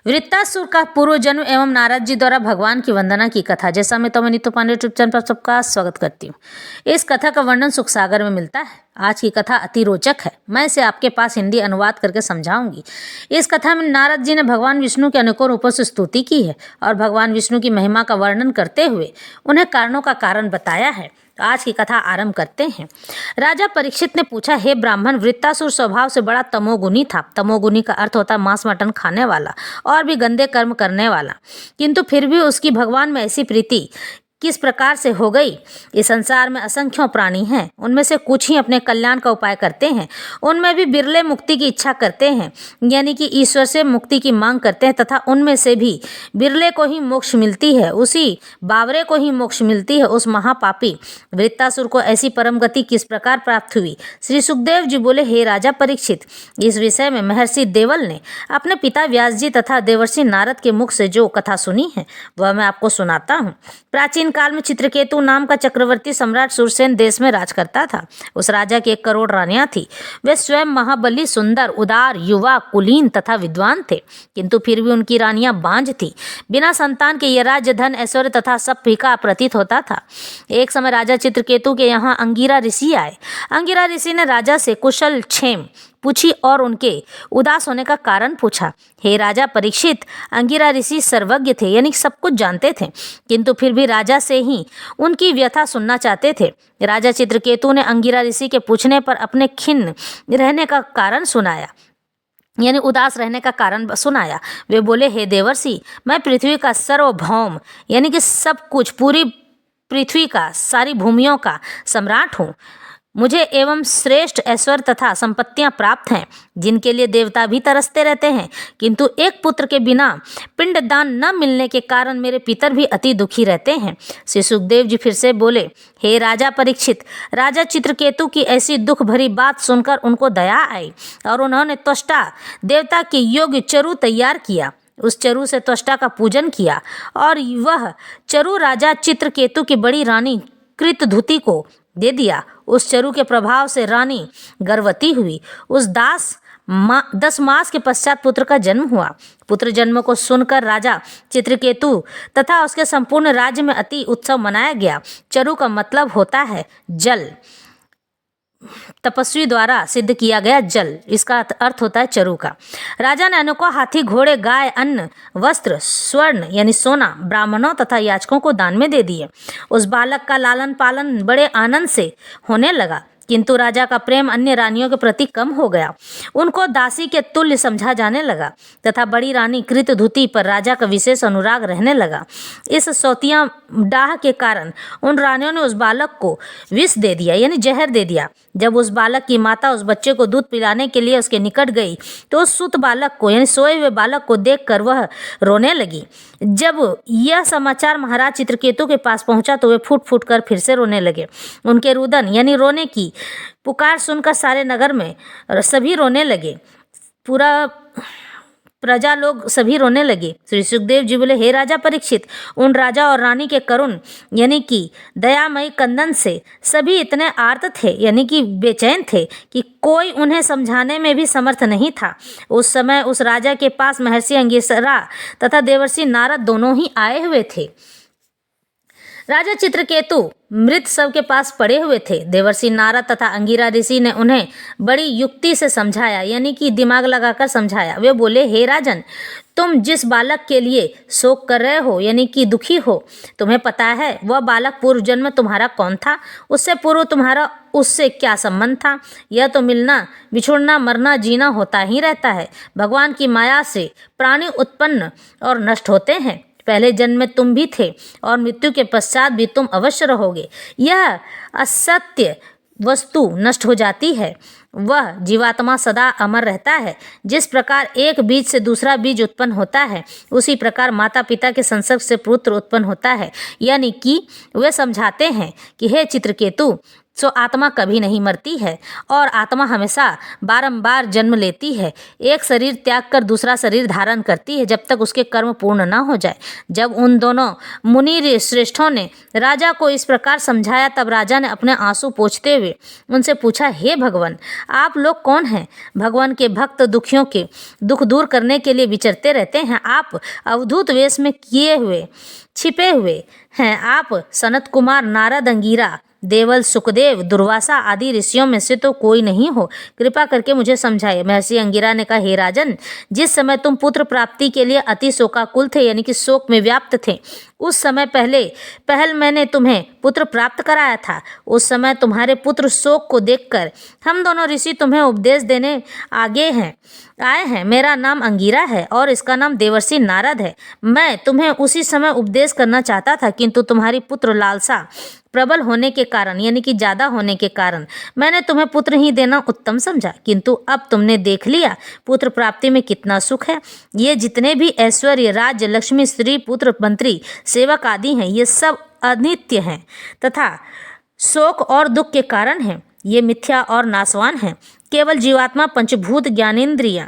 वृत्तासुर का पूर्व जन्म एवं नारद जी द्वारा भगवान की वंदना की कथा। जैसा मैं तो नीतू पांडे यूट्यूब चैनल पर सबका स्वागत करती हूँ। इस कथा का वर्णन सुख सागर में मिलता है। आज की कथा अति रोचक है। मैं इसे आपके पास हिंदी अनुवाद करके समझाऊंगी। इस कथा में नारद जी ने भगवान विष्णु के अनेकों रूपों से स्तुति की है और भगवान विष्णु की महिमा का वर्णन करते हुए उन्हें कारणों का कारण बताया है। आज की कथा आरंभ करते हैं। राजा परीक्षित ने पूछा, हे ब्राह्मण, वृत्तासुर स्वभाव से बड़ा तमोगुनी था। तमोगुनी का अर्थ होता है मांस मटन खाने वाला और भी गंदे कर्म करने वाला। किंतु फिर भी उसकी भगवान में ऐसी प्रीति किस प्रकार से हो गई। इस संसार में असंख्यों प्राणी हैं, उनमें से कुछ ही अपने कल्याण का उपाय करते हैं। उनमें भी बिरले मुक्ति की इच्छा करते हैं, यानी कि ईश्वर से मुक्ति की मांग करते हैं, तथा उनमें से भी बिरले को ही मोक्ष मिलती है, उसी बावरे को ही मोक्ष मिलती है। उस महापापी वृत्तासुर को ऐसी परम गति किस प्रकार प्राप्त हुई। श्री सुखदेव जी बोले, हे राजा परीक्षित, इस विषय में महर्षि देवल ने अपने पिता व्यास जी तथा देवर्षि नारद के मुख से जो कथा सुनी है वह मैं आपको सुनाता हूँ। प्राचीन काल में चित्रकेतु नाम का चक्रवर्ती सम्राट सुरसेन देश में राज करता था। उस राजा की 1 करोड़ रानियां थी। वे स्वयं महाबली, सुंदर, उदार, युवा, कुलीन तथा विद्वान थे, किंतु फिर भी उनकी रानियां बांझ थी। बिना संतान के ये राज्य धन, ऐश्वर्य तथा सब फीका प्रतीत होता था। एक समय राजा चित्रकेतु के यहाँ अंगिरा ऋषि आए। अंगिरा ऋषि ने राजा से कुशल क्षेम पूछी और उनके उदास होने का कारण पूछा। हे राजा परीक्षित, अंगिरा ऋषि सर्वज्ञ थे, यानी सब कुछ जानते थे, किंतु फिर भी राजा से ही उनकी व्यथा सुनना चाहते थे। राजा चित्रकेतु ने अंगिरा ऋषि के पूछने पर अपने खिन्न रहने का कारण सुनाया, यानी उदास रहने का कारण सुनाया। वे बोले, हे देवर्षि, मैं पृथ्वी का सार्वभौम, यानी कि सब कुछ, पूरी पृथ्वी का, सारी भूमियों का सम्राट हूँ। मुझे एवं श्रेष्ठ ऐश्वर्य तथा संपत्तियां प्राप्त हैं, जिनके लिए देवता भी तरसते रहते हैं, किंतु एक पुत्र के बिना पिंडदान न मिलने के कारण मेरे पितर भी अति दुखी रहते हैं। श्री सुखदेव जी फिर से बोले, हे राजा परीक्षित, राजा चित्रकेतु की ऐसी दुख भरी बात सुनकर उनको दया आई और उन्होंने त्वष्टा देवता के योग्य चरु तैयार किया। उस चरु से त्वष्टा का पूजन किया और वह चरु राजा चित्रकेतु की बड़ी रानी कृतधुति को दे दिया। उस चरु के प्रभाव से रानी गर्भवती हुई। उस 10 मास के पश्चात पुत्र का जन्म हुआ। पुत्र जन्म को सुनकर राजा चित्रकेतु तथा उसके संपूर्ण राज्य में अति उत्सव मनाया गया। चरु का मतलब होता है जल, तपस्वी द्वारा सिद्ध किया गया जल, इसका अर्थ होता है चरु का। राजा ने अनेकों हाथी, घोड़े, गाय, अन्न, वस्त्र, स्वर्ण यानी सोना ब्राह्मणों तथा याचकों को दान में दे दिए। उस बालक का लालन पालन बड़े आनंद से होने लगा, किंतु राजा का प्रेम अन्य रानियों के प्रति कम हो गया। उनको दासी के तुल्य समझा जाने लगा तथा बड़ी रानी कृतधुति पर राजा का विशेष अनुराग रहने लगा। इस सौतिया डाह के कारण उन रानियों ने उस बालक को विष दे दिया, यानी जहर दे दिया। जब उस बालक की माता उस बच्चे को दूध पिलाने के लिए उसके निकट गई तो उस सुत बालक को, यानी सोए हुए बालक को देखकर वह रोने लगी। जब यह समाचार महाराज चित्रकेतु के पास पहुंचा तो वे फूट फूट कर फिर से रोने लगे। उनके रुदन यानी रोने की पुकार सुनकर सारे नगर में सभी रोने लगे, पूरा प्रजा लोग सभी रोने लगे। श्री सुखदेव जी बोले, हे राजा परीक्षित, उन राजा और रानी के करुण यानी कि दयामयी कंदन से सभी इतने आर्त थे, यानी कि बेचैन थे, कि कोई उन्हें समझाने में भी समर्थ नहीं था। उस समय उस राजा के पास महर्षि अंगिरा तथा देवर्षि नारद दोनों ही आए हुए थे। राजा चित्रकेतु मृत शव के पास पड़े हुए थे। देवर्षि नारद तथा अंगिरा ऋषि ने उन्हें बड़ी युक्ति से समझाया, यानी कि दिमाग लगाकर समझाया। वे बोले, हे राजन, तुम जिस बालक के लिए शोक कर रहे हो, यानी कि दुखी हो, तुम्हें पता है वह बालक पूर्व जन्म तुम्हारा कौन था? उससे पूर्व तुम्हारा उससे क्या संबंध था? यह तो मिलना, बिछुड़ना, मरना, जीना होता ही रहता है। भगवान की माया से प्राणी उत्पन्न और नष्ट होते हैं। पहले जन्म में तुम भी थे और मृत्यु के पश्चात भी तुम अवश्य रहोगे। यह असत्य वस्तु नष्ट हो जाती है, वह जीवात्मा सदा अमर रहता है। जिस प्रकार एक बीज से दूसरा बीज उत्पन्न होता है, उसी प्रकार माता पिता के संसर्ग से पुत्र उत्पन्न होता है। यानी कि वे समझाते हैं कि हे चित्रकेतु, सो आत्मा कभी नहीं मरती है और आत्मा हमेशा बारंबार जन्म लेती है, एक शरीर त्याग कर दूसरा शरीर धारण करती है जब तक उसके कर्म पूर्ण ना हो जाए। जब उन दोनों मुनि श्रेष्ठों ने राजा को इस प्रकार समझाया तब राजा ने अपने आंसू पोंछते हुए उनसे पूछा, हे भगवान, आप लोग कौन हैं? भगवान के भक्त दुखियों के दुख दूर करने के लिए विचरते रहते हैं। आप अवधूत वेश में किए हुए छिपे हुए हैं। आप सनत कुमार, नारद, अंगिरा, देवल, सुखदेव, दुर्वासा आदि ऋषियों में से तो कोई नहीं हो। कृपा करके मुझे समझाइए। महर्षि अंगिरा ने कहा, हे राजन, जिस समय तुम पुत्र प्राप्ति के लिए अति शोकाकुल थे, यानी कि शोक में व्याप्त थे, उस समय पहल मैंने तुम्हें पुत्र प्राप्त कराया था। उस समय तुम्हारे पुत्र शोक को देखकर हम दोनों ऋषि तुम्हें उपदेश देने आए हैं। मेरा नाम अंगिरा है और इसका नाम देवर्षि नारद है। मैं तुम्हें उसी समय उपदेश करना चाहता था, किंतु तुम्हारी पुत्र लालसा प्रबल होने के कारण, यानी कि ज़्यादा होने के कारण, मैंने तुम्हें पुत्र ही देना उत्तम समझा। किंतु अब तुमने देख लिया पुत्र प्राप्ति में कितना सुख है। ये जितने भी ऐश्वर्य, राज्य, लक्ष्मी, स्त्री, पुत्र, मंत्री, सेवक आदि हैं, ये सब अनित्य हैं तथा शोक और दुख के कारण हैं। ये मिथ्या और नाशवान हैं। केवल जीवात्मा पंचभूत, ज्ञानेंद्रियां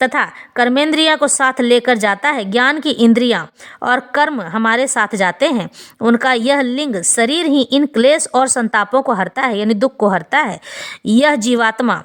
तथा कर्मेंद्रियां को साथ लेकर जाता है। ज्ञान की इंद्रियां और कर्म हमारे साथ जाते हैं। उनका यह लिंग शरीर ही इन क्लेश और संतापों को हरता है, यानी दुख को हरता है। यह जीवात्मा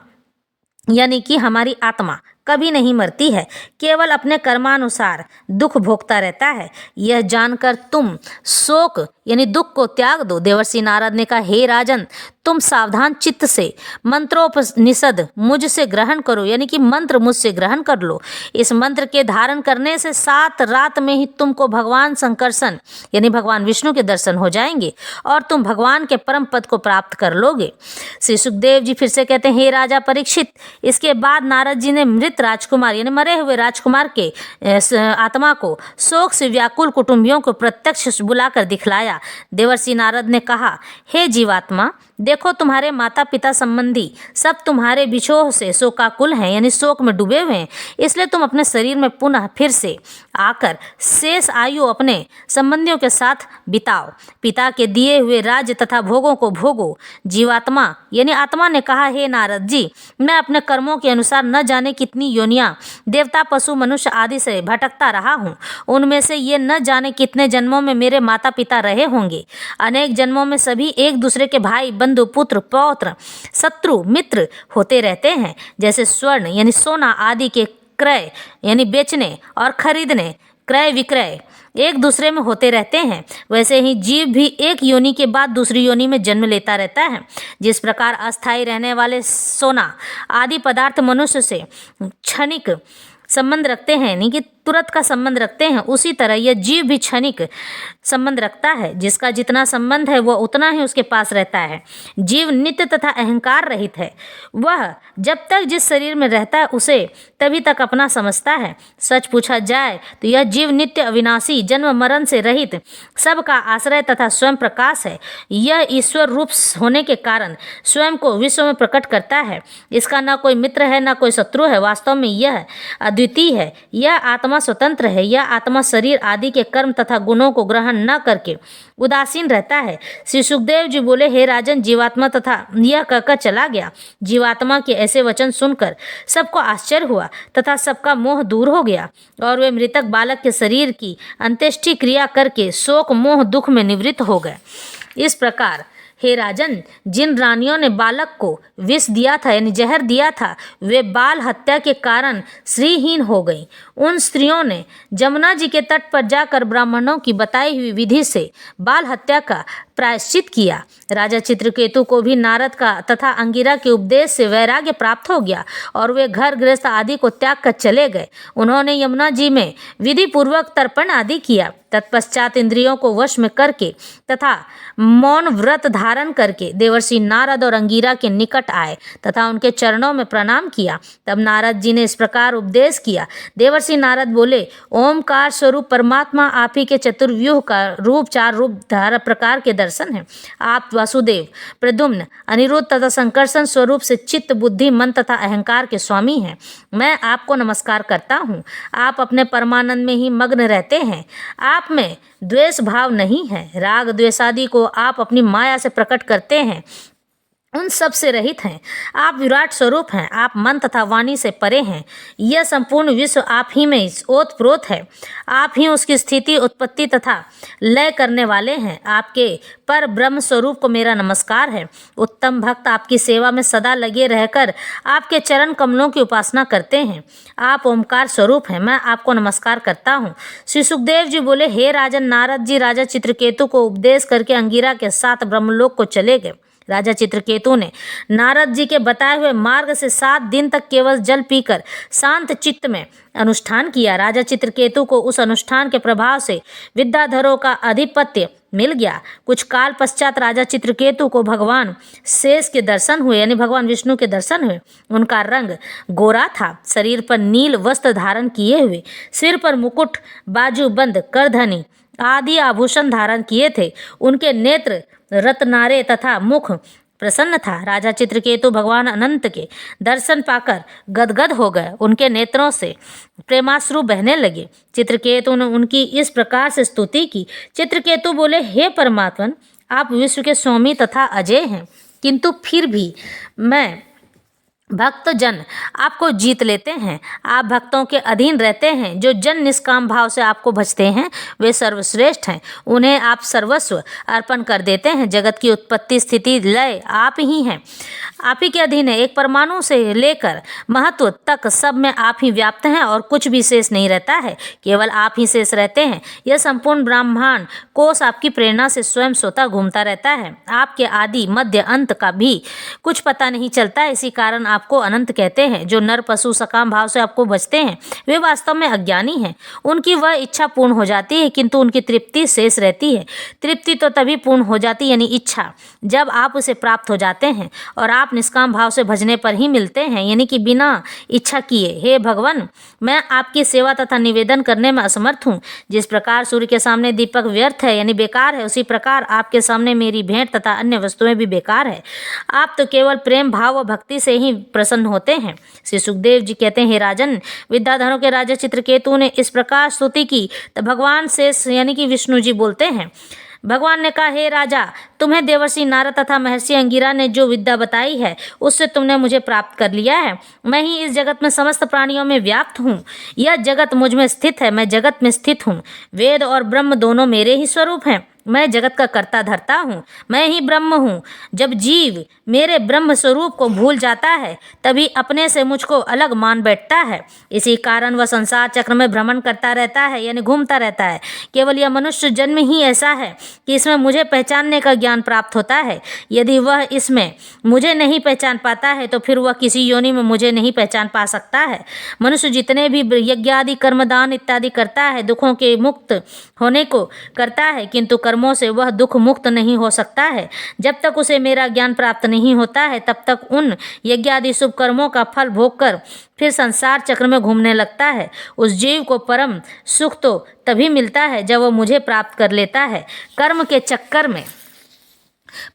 यानी कि हमारी आत्मा कभी नहीं मरती है, केवल अपने कर्मानुसार दुख भोगता रहता है। यह जानकर तुम शोक यानी दुख को त्याग दो। देवर्षि नारद ने कहा, हे राजन, तुम सावधान चित्त से मंत्रोपनिषद मुझसे ग्रहण करो, यानी कि मंत्र मुझसे ग्रहण कर लो। इस मंत्र के धारण करने से 7 रात में ही तुमको भगवान संकर्षण यानी भगवान विष्णु के दर्शन हो जाएंगे और तुम भगवान के परम पद को प्राप्त कर लोगे। श्री सुखदेव जी फिर से कहते हैं, हे राजा परीक्षित, इसके बाद नारद जी ने मृत राजकुमार यानी मरे हुए राजकुमार के आत्मा को शोक से व्याकुल कुटुंबियों को प्रत्यक्ष बुलाकर दिखलाया। देवर्षि नारद ने कहा, हे जीवात्मा, देखो तुम्हारे माता पिता संबंधी सब तुम्हारे विछोह से शोकाकुल हैं, यानी शोक में डूबे हुए हैं। इसलिए तुम अपने शरीर में पुनः फिर से आकर शेष आयु अपने संबंधियों के साथ बिताओ। पिता के दिए हुए राज्य तथा भोगों को भोगो। जीवात्मा यानी आत्मा ने कहा, हे नारद जी, मैं अपने कर्मों के अनुसार न जाने कितनी योनियां देवता, पशु, मनुष्य आदि से भटकता रहा हूँ। उनमें से ये न जाने कितने जन्मों में मेरे माता पिता रहे होंगे। अनेक जन्मों में सभी एक दूसरे के भाई, बंधु, पुत्र, पौत्र, शत्रु, मित्र होते रहते हैं। जैसे स्वर्ण यानी सोना आदि के क्रय यानी बेचने और खरीदने, क्रय विक्रय एक दूसरे में होते रहते हैं, वैसे ही जीव भी एक योनि के बाद दूसरी योनि में जन्म लेता रहता है। जिस प्रकार अस्थायी रहने वाले सोना आदि पदार्थ मनुष्य से क्षणिक संबंध रखते हैं, यानी कि तुरंत का संबंध रखते हैं, उसी तरह यह जीव भी क्षणिक संबंध रखता है। जिसका जितना संबंध है वह उतना ही उसके पास रहता है। जीव नित्य तथा अहंकार रहित है। वह जब तक जिस शरीर में रहता है उसे तभी तक अपना समझता है। सच पूछा जाए तो यह जीव नित्य अविनाशी, जन्म मरण से रहित, सबका आश्रय तथा स्वयं प्रकाश है। यह ईश्वर रूप होने के कारण स्वयं को विश्व में प्रकट करता है। इसका न कोई मित्र है न कोई शत्रु है। वास्तव में यह अद्वितीय है। यह आत्मा स्वतंत्र है। यह आत्मा शरीर आदि के कर्म तथा गुणों को ग्रहण न करके उदासीन रहता है। श्री सुखदेव जी बोले, हे राजन, जीवात्मा तथा यह कहकर चला गया। जीवात्मा के ऐसे वचन सुनकर सबको आश्चर्य हुआ तथा सबका मोह दूर हो गया और वे मृतक बालक के शरीर की अंत्येष्टि क्रिया करके शोक मोह दुख में निवृत्त हो गए। इस प्रकार हे राजन, जिन रानियों ने बालक को विष दिया था यानी जहर दिया था, वे बाल हत्या के कारण श्रीहीन हो गईं। उन स्त्रियों ने जमुना जी के तट पर जाकर ब्राह्मणों की बताई हुई विधि से बाल हत्या का प्रायश्चित किया। राजा चित्रकेतु को भी नारद का तथा अंगिरा के उपदेश से वैराग्य प्राप्त हो गया और वे घर गृहस्थ आदि को त्याग कर चले गए। उन्होंने यमुना जी में विधि पूर्वक तर्पण आदि किया। तत्पश्चात इंद्रियों को वश में करके तथा मौन व्रत धारण करके देवर्षि नारद और अंगिरा के निकट आए तथा उनके चरणों में प्रणाम किया। तब नारद जी ने इस प्रकार उपदेश किया। देवर्षि नारद बोले, ओमकार स्वरूप परमात्मा आप ही के चतुर्व्यूह का रूप 4 रूप धारा प्रकार के दर्शन है। आप वासुदेव, प्रद्युम्न, अनिरुद्ध तथा संकर्षण स्वरूप से चित्त, बुद्धि, मन तथा अहंकार के स्वामी हैं। मैं आपको नमस्कार करता हूँ। आप अपने परमानंद में ही मग्न रहते हैं। आप में द्वेष भाव नहीं है। राग द्वेषादि को आप अपनी माया से प्रकट करते हैं। उन सब से रहित हैं। आप विराट स्वरूप हैं, आप मन तथा वाणी से परे हैं। यह संपूर्ण विश्व आप ही में ओतप्रोत है। आप ही उसकी स्थिति, उत्पत्ति तथा लय करने वाले हैं। आपके पर ब्रह्म स्वरूप को मेरा नमस्कार है। उत्तम भक्त आपकी सेवा में सदा लगे रहकर आपके चरण कमलों की उपासना करते हैं। आप ओमकार स्वरूप हैं, मैं आपको नमस्कार करता हूँ। श्री सुखदेव जी बोले, हे राजन, नारद जी राजा चित्रकेतु को उपदेश करके अंगिरा के साथ ब्रह्मलोक को चले गए। राजा चित्रकेतु ने नारद जी के बताए हुए मार्ग से 7 दिन तक केवल जल पीकर शांत चित्त में अनुष्ठान किया। राजा चित्रकेतु को उस अनुष्ठान के प्रभाव से विद्याधरों का अधिपत्य मिल गया। कुछ काल पश्चात राजा चित्रकेतु को भगवान शेष के दर्शन हुए, यानी भगवान विष्णु के दर्शन हुए। उनका रंग गोरा था, शरीर पर नील वस्त्र धारण किए हुए, सिर पर मुकुट, बाजूबंद, करधनी आदि आभूषण धारण किए थे। उनके नेत्र रत्नारे तथा मुख प्रसन्न था। राजा चित्रकेतु भगवान अनंत के दर्शन पाकर गदगद हो गए। उनके नेत्रों से प्रेमाश्रु बहने लगे। चित्रकेतु ने उनकी इस प्रकार से स्तुति की। चित्रकेतु बोले, हे परमात्मन, आप विश्व के स्वामी तथा अजय हैं, किंतु फिर भी मैं भक्त जन आपको जीत लेते हैं। आप भक्तों के अधीन रहते हैं। जो जन निष्काम भाव से आपको भजते हैं वे सर्वश्रेष्ठ हैं। उन्हें आप सर्वस्व अर्पण कर देते हैं। जगत की उत्पत्ति, स्थिति, लय आप ही हैं, आप ही के अधीन है। एक परमाणु से लेकर महत्व तक सब में आप ही व्याप्त हैं और कुछ भी शेष नहीं रहता है, केवल आप ही शेष रहते हैं। यह संपूर्ण ब्रह्मांड कोश आपकी प्रेरणा से स्वयं स्वतः घूमता रहता है। आपके आदि मध्य अंत का भी कुछ पता नहीं चलता। इसी कारण आपको अनंत कहते हैं। जो नर पशु सकाम भाव से आपको भजते हैं वे वास्तव में अज्ञानी हैं। उनकी वह इच्छा पूर्ण हो जाती है, किंतु उनकी तृप्ति शेष रहती है। तृप्ति तो तभी पूर्ण हो जाती यानी इच्छा, जब आप उसे प्राप्त हो जाते हैं, और आप निष्काम भाव से भजने पर ही मिलते हैं, यानी कि बिना इच्छा किए। हे भगवान, मैं आपकी सेवा तथा निवेदन करने में असमर्थ हूँ। जिस प्रकार सूर्य के सामने दीपक व्यर्थ है यानी बेकार है, उसी प्रकार आपके सामने मेरी भेंट तथा अन्य वस्तुएं भी बेकार है। आप तो केवल प्रेम भाव व भक्ति से ही प्रसन्न होते हैं। श्री सुखदेव जी कहते हैं, हे राजन, विद्याधरों के राजा चित्रकेतु ने इस प्रकार स्तुति की तो भगवान शेष यानी कि विष्णु जी बोलते हैं। भगवान ने कहा, हे राजा, तुम्हें देवर्षि नारद तथा महर्षि अंगिरा ने जो विद्या बताई है उससे तुमने मुझे प्राप्त कर लिया है। मैं ही इस जगत में समस्त प्राणियों में व्याप्त हूँ। यह जगत मुझ में स्थित है, मैं जगत में स्थित हूँ। वेद और ब्रह्म दोनों मेरे ही स्वरूप हैं। मैं जगत का कर्ता धर्ता हूँ, मैं ही ब्रह्म हूँ। जब जीव मेरे ब्रह्म स्वरूप को भूल जाता है तभी अपने से मुझको अलग मान बैठता है। इसी कारण वह संसार चक्र में भ्रमण करता रहता है यानी घूमता रहता है। केवल यह मनुष्य जन्म ही ऐसा है कि इसमें मुझे पहचानने का ज्ञान प्राप्त होता है। यदि वह इसमें मुझे नहीं पहचान पाता है तो फिर वह किसी योनि में मुझे नहीं पहचान पा सकता है। मनुष्य जितने भी यज्ञ आदि कर्मदान इत्यादि करता है दुखों के मुक्त होने को करता है, किंतु कर्मों से वह दुख मुक्त नहीं हो सकता है। जब तक उसे मेरा ज्ञान प्राप्त नहीं होता है तब तक उन यज्ञ आदि शुभ कर्मों का फल भोग कर फिर संसार चक्र में घूमने लगता है। उस जीव को परम सुख तो तभी मिलता है जब वह मुझे प्राप्त कर लेता है। कर्म के चक्कर में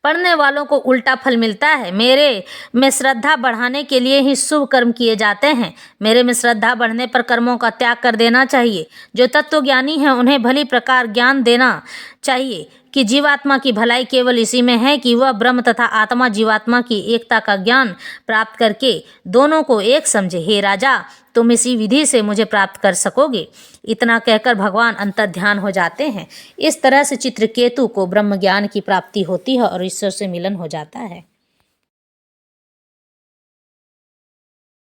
पढ़ने वालों को उल्टा फल मिलता है। मेरे में श्रद्धा बढ़ाने के लिए ही शुभ कर्म किए जाते हैं। मेरे में श्रद्धा बढ़ने पर कर्मों का त्याग कर देना चाहिए। जो तत्वज्ञानी हैं उन्हें भली प्रकार ज्ञान देना चाहिए कि जीवात्मा की भलाई केवल इसी में है कि वह ब्रह्म तथा आत्मा जीवात्मा की एकता का ज्ञान प्राप्त करके दोनों को एक समझे। हे राजा, तुम इसी विधि से मुझे प्राप्त कर सकोगे। इतना कहकर भगवान अंतर्ध्यान हो जाते हैं। इस तरह से चित्रकेतु को ब्रह्म ज्ञान की प्राप्ति होती है और ईश्वर से मिलन हो जाता है।